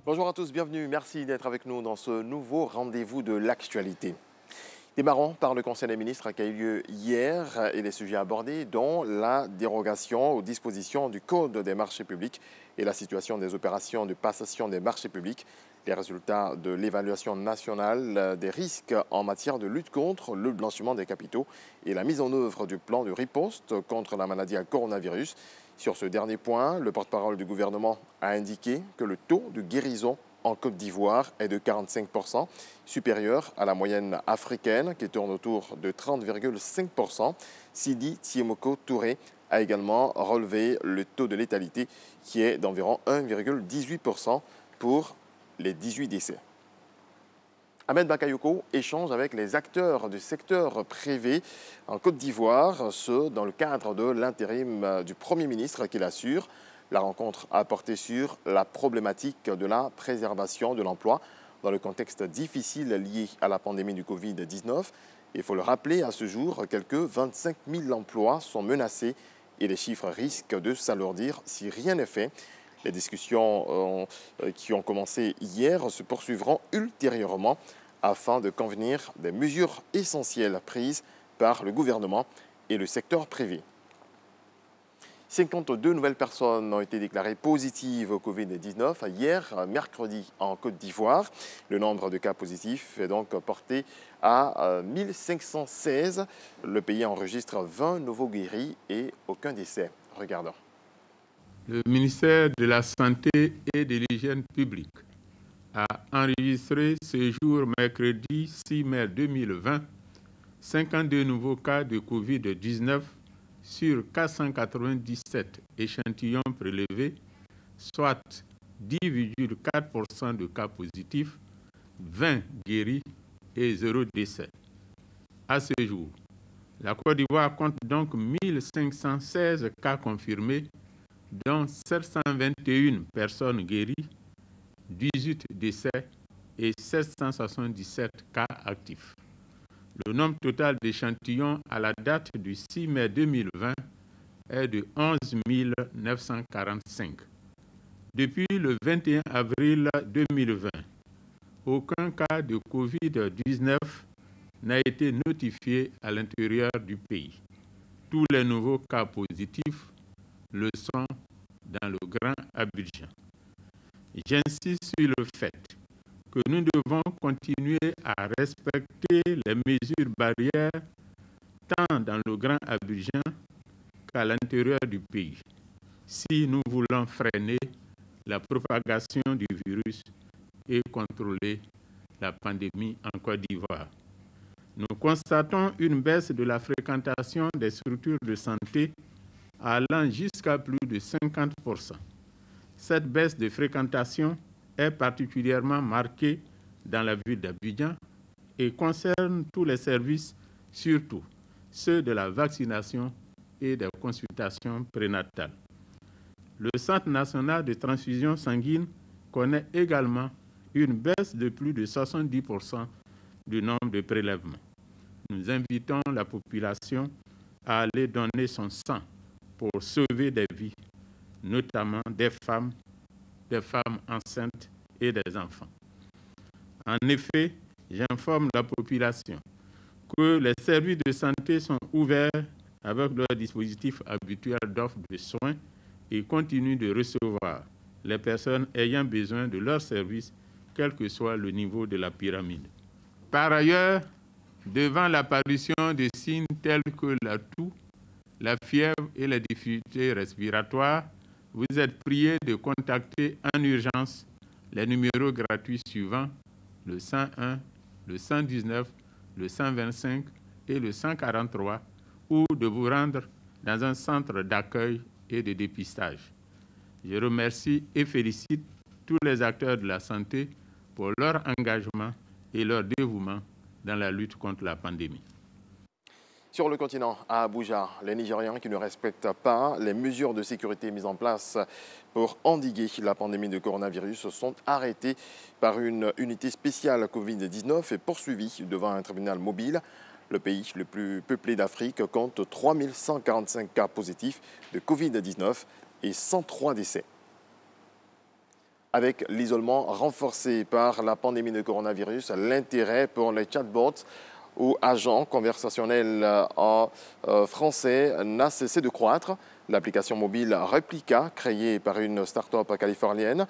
Bonjour à tous, bienvenue. Merci d'être avec nous dans ce nouveau rendez-vous de l'actualité. Démarrons par le Conseil des ministres qui a eu lieu hier et les sujets abordés, dont la dérogation aux dispositions du Code des marchés publics et la situation des opérations de passation des marchés publics, les résultats de l'évaluation nationale des risques en matière de lutte contre le blanchiment des capitaux et la mise en œuvre du plan de riposte contre la maladie à coronavirus. Sur ce dernier point, le porte-parole du gouvernement a indiqué que le taux de guérison en Côte d'Ivoire est de 45%, supérieur à la moyenne africaine qui tourne autour de 30,5%. Sidi Tiemoko Touré a également relevé le taux de létalité qui est d'environ 1,18% pour les 18 décès. Ahmed Bakayoko échange avec les acteurs du secteur privé en Côte d'Ivoire, ce dans le cadre de l'intérim du Premier ministre qu'il assure. La rencontre a porté sur la problématique de la préservation de l'emploi dans le contexte difficile lié à la pandémie du Covid-19. Il faut le rappeler, à ce jour, quelques 25 000 emplois sont menacés et les chiffres risquent de s'alourdir si rien n'est fait. Les discussions qui ont commencé hier se poursuivront ultérieurement afin de convenir des mesures essentielles prises par le gouvernement et le secteur privé. 52 nouvelles personnes ont été déclarées positives au Covid-19 hier, mercredi, en Côte d'Ivoire. Le nombre de cas positifs est donc porté à 1516. Le pays enregistre 20 nouveaux guéris et aucun décès. Regardons. Le ministère de la Santé et de l'Hygiène publique a enregistré ce jour, mercredi 6 mai 2020, 52 nouveaux cas de Covid-19 sur 497 échantillons prélevés, soit 10,4% de cas positifs, 20 guéris et 0 décès. À ce jour, la Côte d'Ivoire compte donc 1516 cas confirmés, dont 721 personnes guéries, 18 décès et 777 cas actifs. Le nombre total d'échantillons à la date du 6 mai 2020 est de 11 945. Depuis le 21 avril 2020, aucun cas de Covid-19 n'a été notifié à l'intérieur du pays. Tous les nouveaux cas positifs le sont dans le Grand Abidjan. J'insiste sur le fait que nous devons continuer à respecter les mesures barrières tant dans le Grand Abidjan qu'à l'intérieur du pays, si nous voulons freiner la propagation du virus et contrôler la pandémie en Côte d'Ivoire. Nous constatons une baisse de la fréquentation des structures de santé allant jusqu'à plus de 50%. Cette baisse de fréquentation est particulièrement marquée dans la ville d'Abidjan et concerne tous les services, surtout ceux de la vaccination et des consultations prénatales. Le Centre national de transfusion sanguine connaît également une baisse de plus de 70% du nombre de prélèvements. Nous invitons la population à aller donner son sang pour sauver des vies, notamment des femmes enceintes et des enfants. En effet, j'informe la population que les services de santé sont ouverts avec leur dispositif habituel d'offre de soins et continuent de recevoir les personnes ayant besoin de leurs services, quel que soit le niveau de la pyramide. Par ailleurs, devant l'apparition de signes tels que la toux, la fièvre et les difficultés respiratoires, vous êtes priés de contacter en urgence les numéros gratuits suivants, le 101, le 119, le 125 et le 143, ou de vous rendre dans un centre d'accueil et de dépistage. Je remercie et félicite tous les acteurs de la santé pour leur engagement et leur dévouement dans la lutte contre la pandémie. Sur le continent, à Abuja, les Nigérians qui ne respectent pas les mesures de sécurité mises en place pour endiguer la pandémie de coronavirus sont arrêtés par une unité spéciale Covid-19 et poursuivis devant un tribunal mobile. Le pays le plus peuplé d'Afrique compte 3145 cas positifs de Covid-19 et 103 décès. Avec l'isolement renforcé par la pandémie de coronavirus, l'intérêt pour les chatbots ou agents conversationnels en français n'a cessé de croître. L'application mobile Replica, créée par une start-up californienne,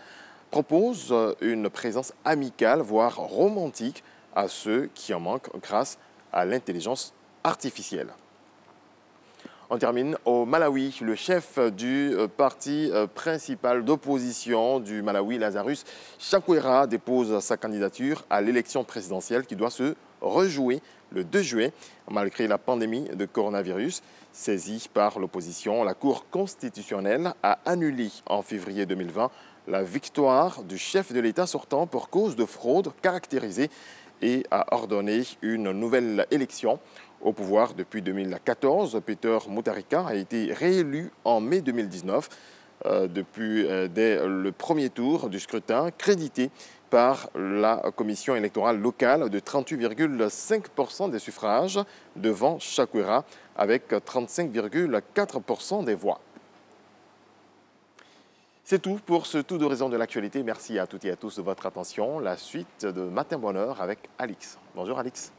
propose une présence amicale, voire romantique, à ceux qui en manquent grâce à l'intelligence artificielle. On termine au Malawi. Le chef du parti principal d'opposition du Malawi, Lazarus Chakwera, dépose sa candidature à l'élection présidentielle qui doit se rejouer le 2 juillet, malgré la pandémie de coronavirus. Saisie par l'opposition, la Cour constitutionnelle a annulé en février 2020 la victoire du chef de l'État sortant pour cause de fraude caractérisée et a ordonné une nouvelle élection. Au pouvoir depuis 2014, Peter Mutharika a été réélu en mai 2019, dès le premier tour du scrutin, crédité par la commission électorale locale de 38,5% des suffrages devant Chakwera avec 35,4% des voix. C'est tout pour ce tour d'horizon de l'actualité. Merci à toutes et à tous de votre attention. La suite de Matin Bonheur avec Alix. Bonjour Alix.